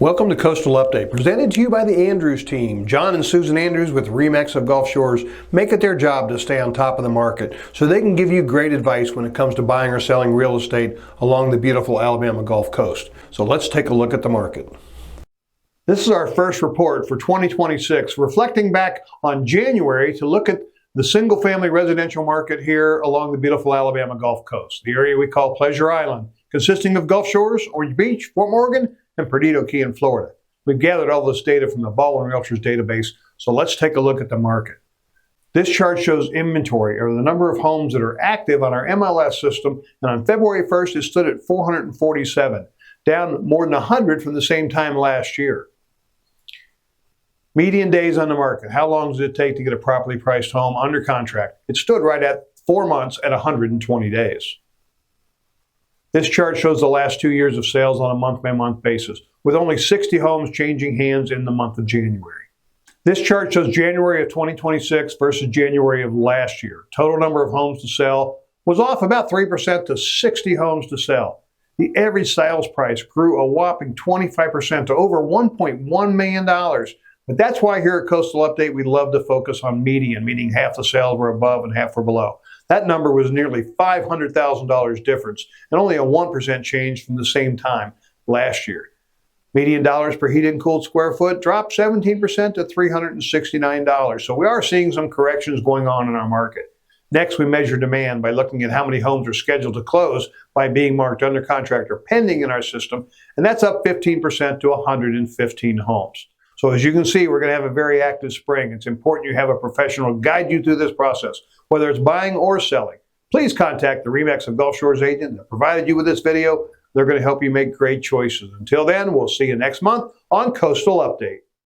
Welcome to Coastal Update, presented to you by the Andrews team. John and Susan Andrews with RE/MAX of Gulf Shores make it their job to stay on top of the market so they can give you great advice when it comes to buying or selling real estate along the beautiful Alabama Gulf Coast. So let's take a look at the market. This is our first report for 2026, reflecting back on January to look at the single-family residential market here along the beautiful Alabama Gulf Coast, the area we call Pleasure Island, consisting of Gulf Shores, Orange Beach, Fort Morgan, and Perdido Key in Florida. We've gathered all this data from the Baldwin Realtor's database, so let's take a look at the market. This chart shows inventory, or the number of homes that are active on our MLS system, and on February 1st it stood at 447, down more than 100 from the same time last year. Median days on the market. How long does it take to get a properly priced home under contract? It stood right at 4 months at 120 days. This chart shows the last 2 years of sales on a month-by-month basis, with only 60 homes changing hands in the month of January. This chart shows January of 2026 versus January of last year. Total number of homes to sell was off about 3% to 60 homes to sell. The average sales price grew a whopping 25% to over $1.1 million. But that's why here at Coastal Update we love to focus on median, meaning half the sales were above and half were below. That number was nearly $500,000 difference and only a 1% change from the same time last year. Median dollars per heated and cooled square foot dropped 17% to $369. So we are seeing some corrections going on in our market. Next, we measure demand by looking at how many homes are scheduled to close by being marked under contract or pending in our system, and that's up 15% to 115 homes. So as you can see, we're going to have a very active spring. It's important you have a professional guide you through this process, whether it's buying or selling. Please contact the RE/MAX of Gulf Shores agent that provided you with this video. They're going to help you make great choices. Until then, we'll see you next month on Coastal Update.